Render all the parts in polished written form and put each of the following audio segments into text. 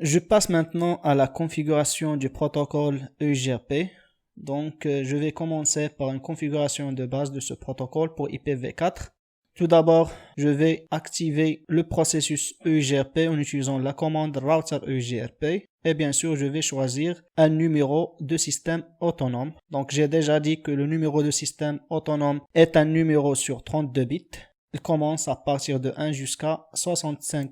Je passe maintenant à la configuration du protocole EIGRP. Donc, je vais commencer par une configuration de base de ce protocole pour IPv4. Tout d'abord, je vais activer le processus EIGRP en utilisant la commande router EIGRP. Et bien sûr, je vais choisir un numéro de système autonome. Donc, j'ai déjà dit que le numéro de système autonome est un numéro sur 32 bits. Il commence à partir de 1 jusqu'à 65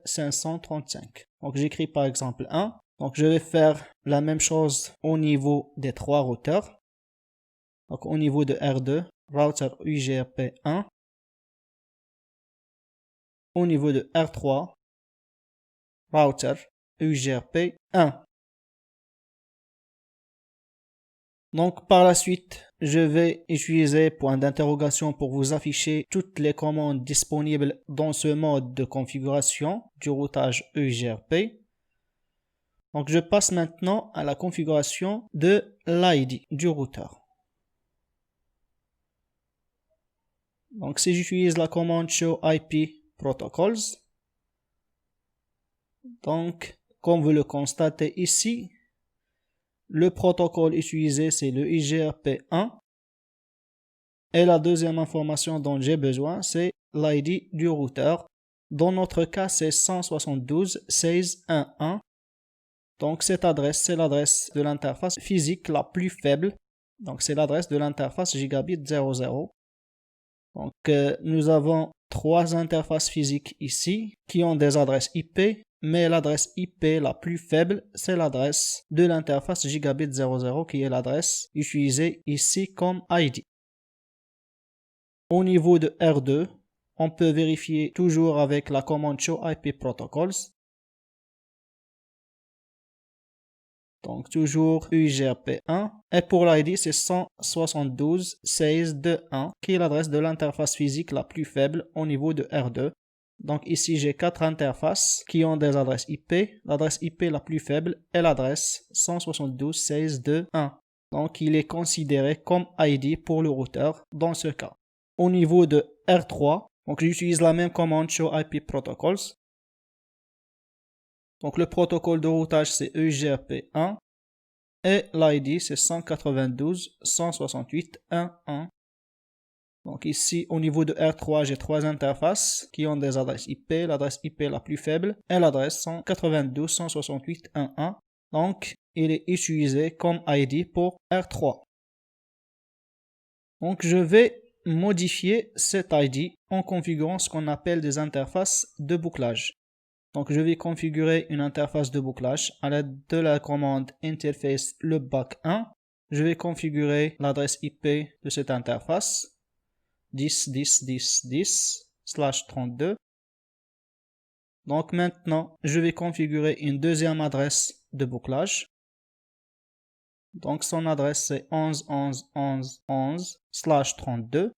535. Donc, j'écris par exemple 1. Donc, je vais faire la même chose au niveau des trois routeurs. Donc, au niveau de R2, router EIGRP 1. Au niveau de R3, router EIGRP 1. Donc, par la suite, je vais utiliser point d'interrogation pour vous afficher toutes les commandes disponibles dans ce mode de configuration du routage EIGRP. Donc, je passe maintenant à la configuration de l'ID du routeur. Donc, si j'utilise la commande show IP protocols, donc, comme vous le constatez ici, le protocole utilisé, c'est le EIGRP1. Et la deuxième information dont j'ai besoin, c'est l'ID du routeur. Dans notre cas, c'est 172.16.1.1. Donc, cette adresse, c'est l'adresse de l'interface physique la plus faible. Donc, c'est l'adresse de l'interface gigabit 00. Donc, nous avons trois interfaces physiques ici qui ont des adresses IP. Mais l'adresse IP la plus faible, c'est l'adresse de l'interface gigabit 00 qui est l'adresse utilisée ici comme ID. Au niveau de R2, on peut vérifier toujours avec la commande show IP protocols. Donc toujours EIGRP1. Et pour l'ID, c'est 172.16.2.1 qui est l'adresse de l'interface physique la plus faible au niveau de R2. Donc ici, j'ai quatre interfaces qui ont des adresses IP. L'adresse IP la plus faible est l'adresse 172.16.2.1. Donc il est considéré comme ID pour le routeur dans ce cas. Au niveau de R3, donc j'utilise la même commande show IP protocols. Donc le protocole de routage c'est EIGRP1 et l'ID c'est 192.168.1.1. Donc ici, au niveau de R3, j'ai trois interfaces qui ont des adresses IP, l'adresse IP la plus faible et l'adresse 192.168.1.1. Donc, il est utilisé comme ID pour R3. Donc, je vais modifier cet ID en configurant ce qu'on appelle des interfaces de bouclage. Donc, je vais configurer une interface de bouclage à l'aide de la commande interface loopback1. Je vais configurer l'adresse IP de cette interface. 10.10.10.10/32. Donc maintenant, je vais configurer une deuxième adresse de bouclage. Donc son adresse c'est 11.11.11.11/32.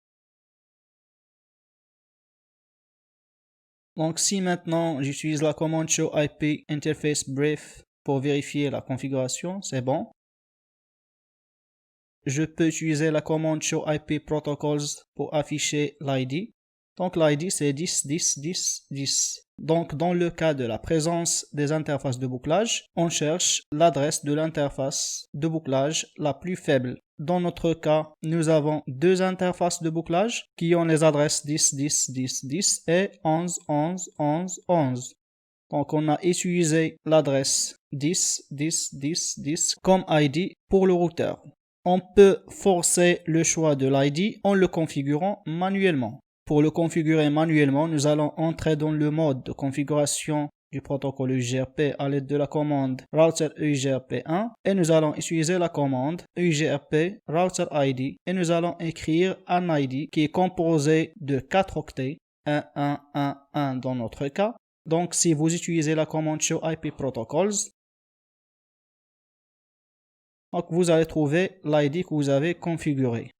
Donc si maintenant j'utilise la commande show IP interface brief pour vérifier la configuration, c'est bon. Je peux utiliser la commande show IP protocols pour afficher l'ID. Donc l'ID c'est 10.10.10.10. Donc dans le cas de la présence des interfaces de bouclage, on cherche l'adresse de l'interface de bouclage la plus faible. Dans notre cas, nous avons deux interfaces de bouclage qui ont les adresses 10.10.10.10 et 11.11.11.11. Donc on a utilisé l'adresse 10.10.10.10 comme ID pour le routeur. On peut forcer le choix de l'ID en le configurant manuellement. Pour le configurer manuellement, nous allons entrer dans le mode de configuration du protocole EIGRP à l'aide de la commande router EIGRP1 et nous allons utiliser la commande EIGRP router ID et nous allons écrire un ID qui est composé de 4 octets, 1, 1, 1, 1 dans notre cas. Donc si vous utilisez la commande show IP protocols, donc vous allez trouver l'ID que vous avez configuré.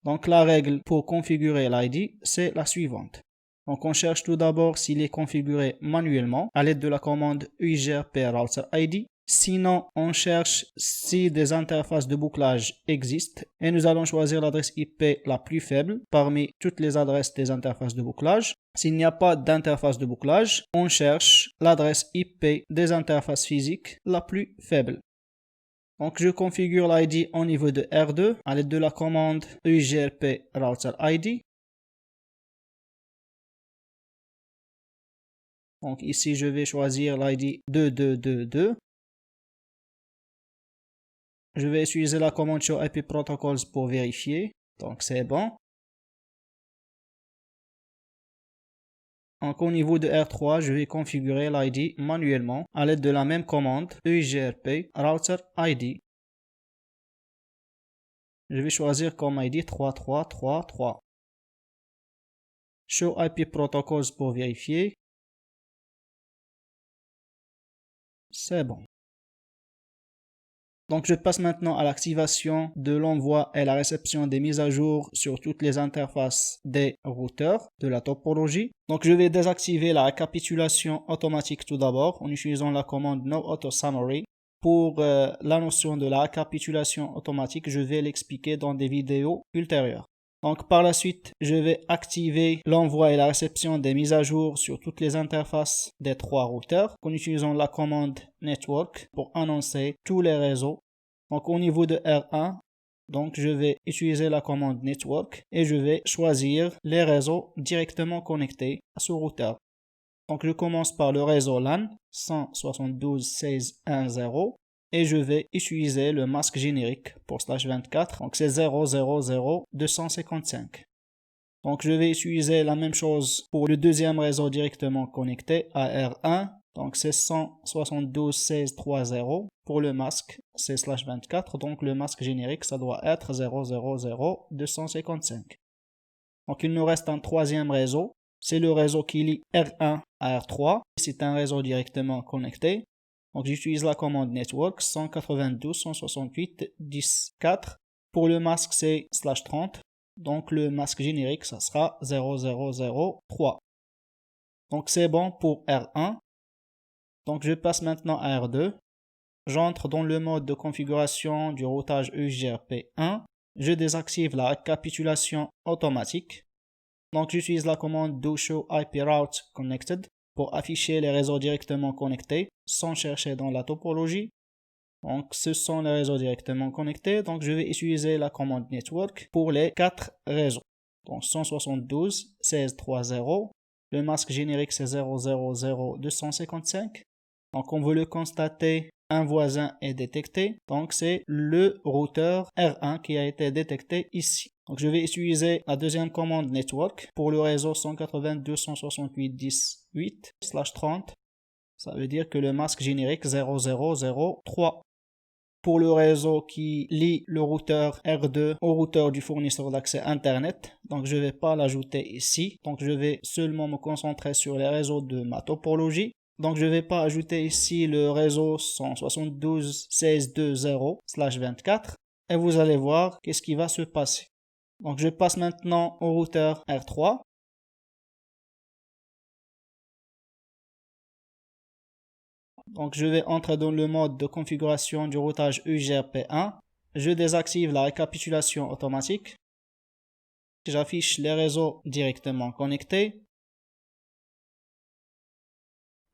Donc la règle pour configurer l'ID, c'est la suivante. Donc on cherche tout d'abord s'il est configuré manuellement à l'aide de la commande EIGRP router ID. Sinon, on cherche si des interfaces de bouclage existent et nous allons choisir l'adresse IP la plus faible parmi toutes les adresses des interfaces de bouclage. S'il n'y a pas d'interface de bouclage, on cherche l'adresse IP des interfaces physiques la plus faible. Donc, je configure l'ID au niveau de R2 à l'aide de la commande ugrp router ID. Donc, ici, je vais choisir l'ID 2222. Je vais utiliser la commande show IP protocols pour vérifier. Donc, c'est bon. Donc, au niveau de R3, je vais configurer l'ID manuellement à l'aide de la même commande ugrp router ID. Je vais choisir comme ID 3333. Show IP protocols pour vérifier. C'est bon. Donc, je passe maintenant à l'activation de l'envoi et la réception des mises à jour sur toutes les interfaces des routeurs de la topologie. Donc, je vais désactiver la récapitulation automatique tout d'abord en utilisant la commande No Auto Summary. Pour la notion de la récapitulation automatique, je vais l'expliquer dans des vidéos ultérieures. Donc, par la suite, je vais activer l'envoi et la réception des mises à jour sur toutes les interfaces des trois routeurs en utilisant la commande Network pour annoncer tous les réseaux. Donc, au niveau de R1, donc je vais utiliser la commande Network et je vais choisir les réseaux directement connectés à ce routeur. Donc, je commence par le réseau LAN 172.16.1.0. Et je vais utiliser le masque générique pour /24, donc c'est 000.255. Donc je vais utiliser la même chose pour le deuxième réseau directement connecté à R1, donc c'est 172.16.3.0. Pour le masque, c'est /24, donc le masque générique, ça doit être 000.255. Donc il nous reste un troisième réseau, c'est le réseau qui lie R1 à R3, c'est un réseau directement connecté. Donc j'utilise la commande network 192.168.10.4. Pour le masque c'est /30. Donc le masque générique ça sera 0.0.0.3. Donc c'est bon pour R1. Donc je passe maintenant à R2. J'entre dans le mode de configuration du routage ugrp1. Je désactive la récapitulation automatique. Donc j'utilise la commande do show IP route connected pour afficher les réseaux directement connectés sans chercher dans la topologie. Donc ce sont les réseaux directement connectés. Donc je vais utiliser la commande network pour les 4 réseaux. Donc 172.16.3.0. Le masque générique c'est 0.0.0.255. Donc comme vous le constatez, un voisin est détecté. Donc c'est le routeur R1 qui a été détecté ici. Donc je vais utiliser la deuxième commande network pour le réseau 192.168.10.8/30. Ça veut dire que le masque générique 0.0.0.3. Pour le réseau qui lie le routeur R2 au routeur du fournisseur d'accès Internet, donc je ne vais pas l'ajouter ici. Donc je vais seulement me concentrer sur les réseaux de ma topologie. Donc je ne vais pas ajouter ici le réseau 172.16.2.0/24 et vous allez voir qu'est-ce qui va se passer. Donc je passe maintenant au routeur R3. Donc je vais entrer dans le mode de configuration du routage ugrp1. Je désactive la récapitulation automatique. J'affiche les réseaux directement connectés.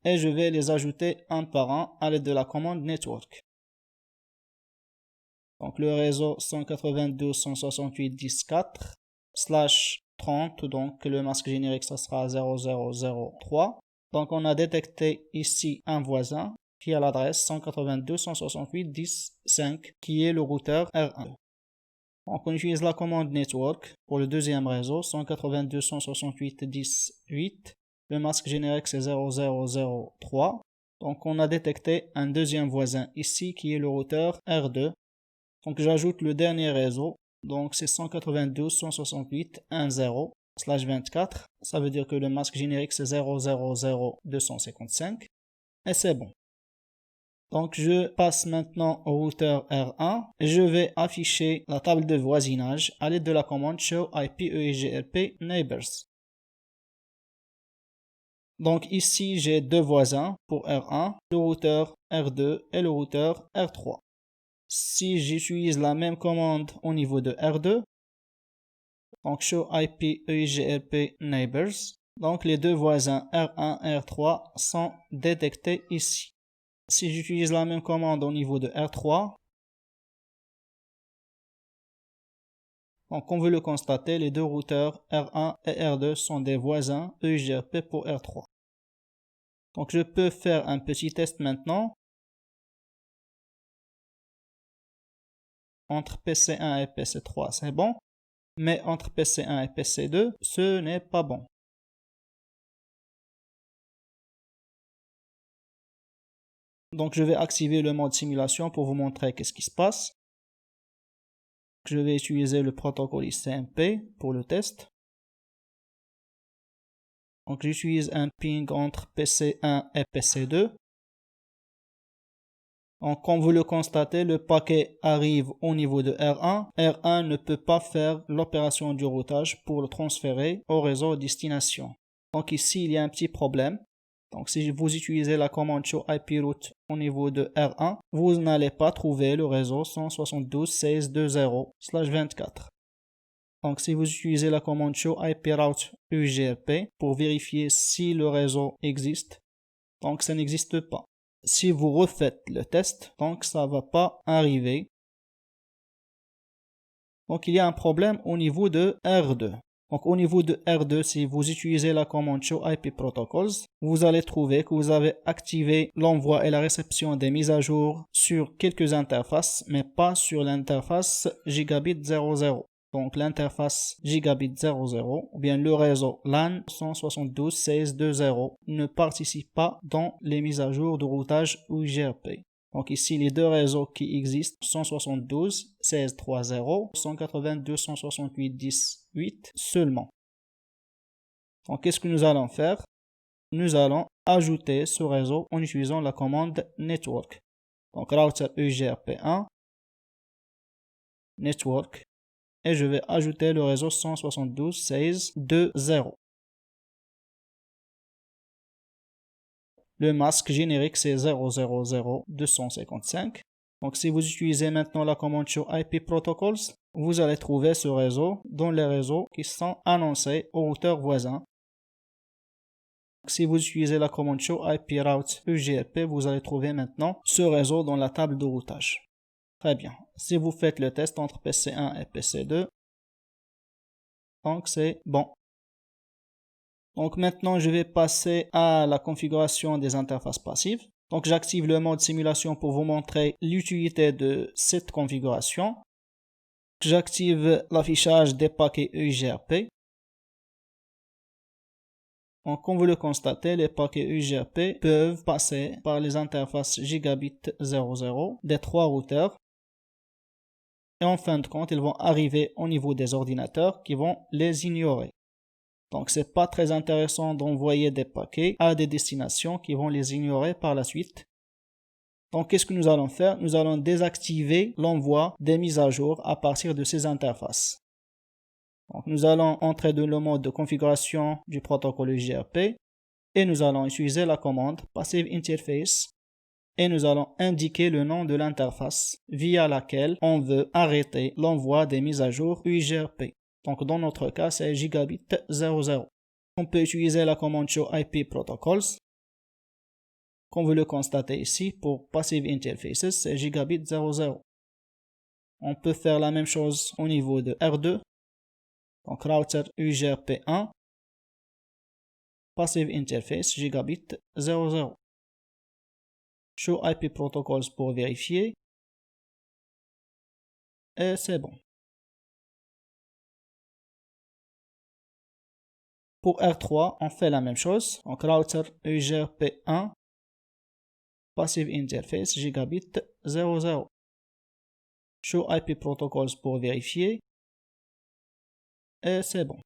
Et je vais les ajouter un par un à l'aide de la commande network. Donc le réseau 192.168.10.4/30, donc le masque générique ça sera 0.0.0.3. Donc on a détecté ici un voisin qui a l'adresse 192.168.10.5 qui est le routeur R1. Donc on utilise la commande network pour le deuxième réseau 192.168.10.8. Le masque générique c'est 0.0.0.3. Donc on a détecté un deuxième voisin ici qui est le routeur R2. Donc j'ajoute le dernier réseau. Donc c'est 192.168.1.0/24. Ça veut dire que le masque générique c'est 0.0.0.255. Et c'est bon. Donc je passe maintenant au routeur R1 et je vais afficher la table de voisinage à l'aide de la commande show IP ugrp neighbors. Donc ici, j'ai deux voisins pour R1, le routeur R2 et le routeur R3. Si j'utilise la même commande au niveau de R2, donc show IP EIGRP neighbors, donc les deux voisins R1 et R3 sont détectés ici. Si j'utilise la même commande au niveau de R3, donc comme vous le constatez, les deux routeurs R1 et R2 sont des voisins EIGRP pour R3. Donc je peux faire un petit test maintenant entre PC1 et PC3, c'est bon, mais entre PC1 et PC2, ce n'est pas bon. Donc je vais activer le mode simulation pour vous montrer qu'est-ce qui se passe. Je vais utiliser le protocole ICMP pour le test. Donc j'utilise un ping entre PC1 et PC2. Donc comme vous le constatez, le paquet arrive au niveau de R1. R1 ne peut pas faire l'opération du routage pour le transférer au réseau destination. Donc ici, il y a un petit problème. Donc si vous utilisez la commande show IP route au niveau de R1, vous n'allez pas trouver le réseau 172.16.20/24. Donc si vous utilisez la commande show IP route UGRP pour vérifier si le réseau existe, donc ça n'existe pas. Si vous refaites le test, donc ça ne va pas arriver. Donc il y a un problème au niveau de R2. Donc au niveau de R2, si vous utilisez la commande show IP protocols, vous allez trouver que vous avez activé l'envoi et la réception des mises à jour sur quelques interfaces, mais pas sur l'interface gigabit 00. Donc l'interface gigabit 00 ou bien le réseau LAN 172.16.2.0 ne participe pas dans les mises à jour de routage UGRP. Donc ici, les deux réseaux qui existent, 172.16.3.0, 192.168.10.8 seulement. Donc qu'est-ce que nous allons faire? Nous allons ajouter ce réseau en utilisant la commande network. Donc router UGRP1, network, et je vais ajouter le réseau 172.16.2.0. Le masque générique c'est 000.255. Donc si vous utilisez maintenant la commande show IP protocols, vous allez trouver ce réseau dans les réseaux qui sont annoncés au routeur voisin. Si vous utilisez la commande show IP route UGRP, vous allez trouver maintenant ce réseau dans la table de routage. Très bien. Si vous faites le test entre PC1 et PC2, donc c'est bon. Donc maintenant, je vais passer à la configuration des interfaces passives. Donc j'active le mode simulation pour vous montrer l'utilité de cette configuration. J'active l'affichage des paquets UGRP. Donc comme vous le constatez, les paquets UGRP peuvent passer par les interfaces gigabit 00 des trois routeurs. Et en fin de compte, ils vont arriver au niveau des ordinateurs qui vont les ignorer. Donc c'est pas très intéressant d'envoyer des paquets à des destinations qui vont les ignorer par la suite. Donc qu'est-ce que nous allons faire? Nous allons désactiver l'envoi des mises à jour à partir de ces interfaces. Donc nous allons entrer dans le mode de configuration du protocole UGRP et nous allons utiliser la commande passive interface et nous allons indiquer le nom de l'interface via laquelle on veut arrêter l'envoi des mises à jour UGRP. Donc dans notre cas, c'est gigabit 00. On peut utiliser la commande show IP protocols. Comme vous le constatez ici, pour passive interfaces, c'est gigabit 00. On peut faire la même chose au niveau de R2. Donc router UGRP1, passive interface gigabit 00. Show IP protocols pour vérifier. Et c'est bon. Pour R3, on fait la même chose. Donc router UGRP1, passive interface gigabit 00. Show IP protocols pour vérifier. Et c'est bon.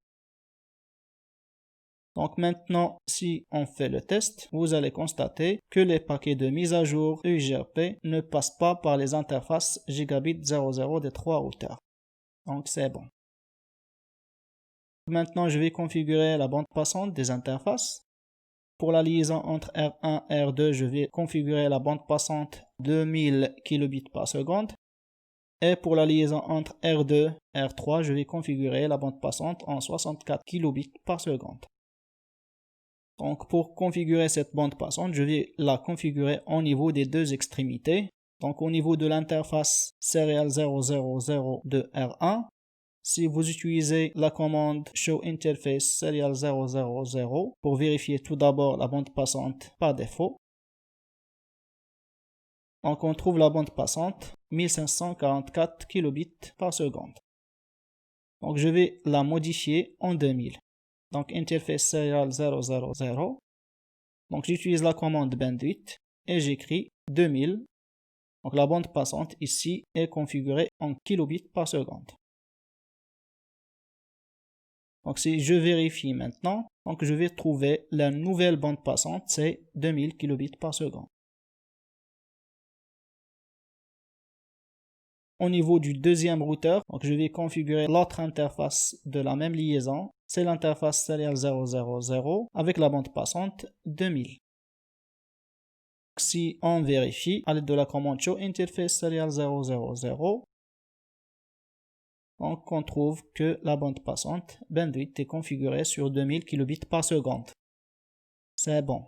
Donc maintenant, si on fait le test, vous allez constater que les paquets de mise à jour UGRP ne passent pas par les interfaces gigabit 00 des trois routeurs. Donc c'est bon. Maintenant, je vais configurer la bande passante des interfaces. pour la liaison entre R1 et R2, je vais configurer la bande passante 2000 kilobits par seconde. Et pour la liaison entre R2 et R3, je vais configurer la bande passante en 64 kilobits par seconde. Donc pour configurer cette bande passante, je vais la configurer au niveau des deux extrémités. Donc au niveau de l'interface Serial 000 de R1, si vous utilisez la commande Show Interface Serial 000 pour vérifier tout d'abord la bande passante par défaut, donc on trouve la bande passante 1544 kilobits par seconde. Donc je vais la modifier en 2000. Donc Interface Serial 000. Donc j'utilise la commande bandwidth et j'écris 2000. Donc la bande passante ici est configurée en kilobits par seconde. Donc si je vérifie maintenant, donc je vais trouver la nouvelle bande passante, c'est 2000 kilobits par seconde. Au niveau du deuxième routeur, donc je vais configurer l'autre interface de la même liaison. C'est l'interface Serial 000 avec la bande passante 2000. Si on vérifie à l'aide de la commande Show Interface Serial 000, donc on trouve que la bande passante bandwidth est configurée sur 2000 kilobits par seconde. C'est bon.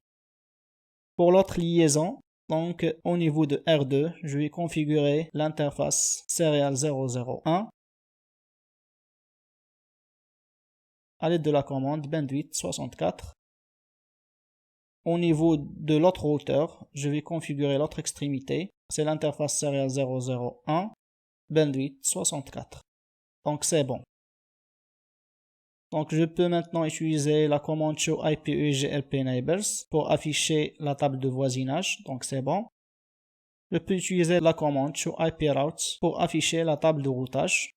Pour l'autre liaison, donc au niveau de R2, je vais configurer l'interface Serial 001 à l'aide de la commande bandwidth 64. Au niveau de l'autre routeur, je vais configurer l'autre extrémité, c'est l'interface Serial 001 bandwidth 64. Donc c'est bon. Donc je peux maintenant utiliser la commande Show IP UGRP Neighbors pour afficher la table de voisinage. Donc c'est bon. Je peux utiliser la commande Show IP Routes pour afficher la table de routage.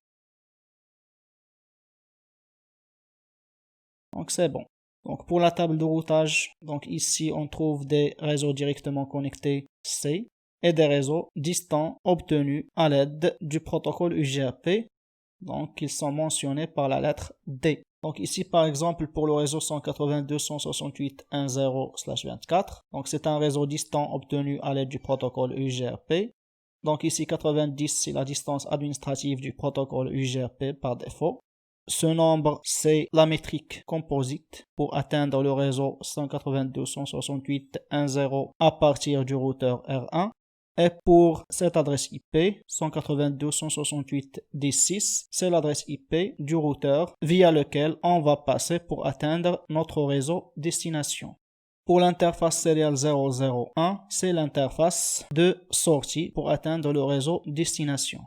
Donc c'est bon. Donc pour la table de routage, donc ici on trouve des réseaux directement connectés C et des réseaux distants obtenus à l'aide du protocole UGRP. Donc ils sont mentionnés par la lettre D. Donc ici par exemple pour le réseau 192.168.1.0/24, donc c'est un réseau distant obtenu à l'aide du protocole UGRP. Donc ici 90 c'est la distance administrative du protocole UGRP par défaut. Ce nombre c'est la métrique composite pour atteindre le réseau 192.168.1.0 à partir du routeur R1. Et pour cette adresse IP, 192.168.10.6, c'est l'adresse IP du routeur via lequel on va passer pour atteindre notre réseau destination. Pour l'interface Serial 001, c'est l'interface de sortie pour atteindre le réseau destination.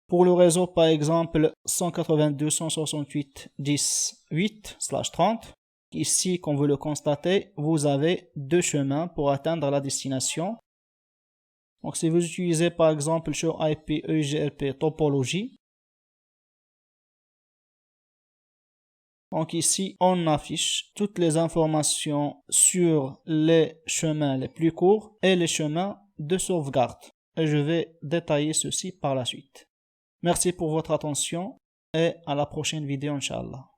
Pour le réseau par exemple 192.168.10.8/30, ici comme vous le constatez, vous avez deux chemins pour atteindre la destination. Donc si vous utilisez par exemple Show IP UGRP topologie, donc ici on affiche toutes les informations sur les chemins les plus courts et les chemins de sauvegarde. Et je vais détailler ceci par la suite. Merci pour votre attention et à la prochaine vidéo, Inch'Allah.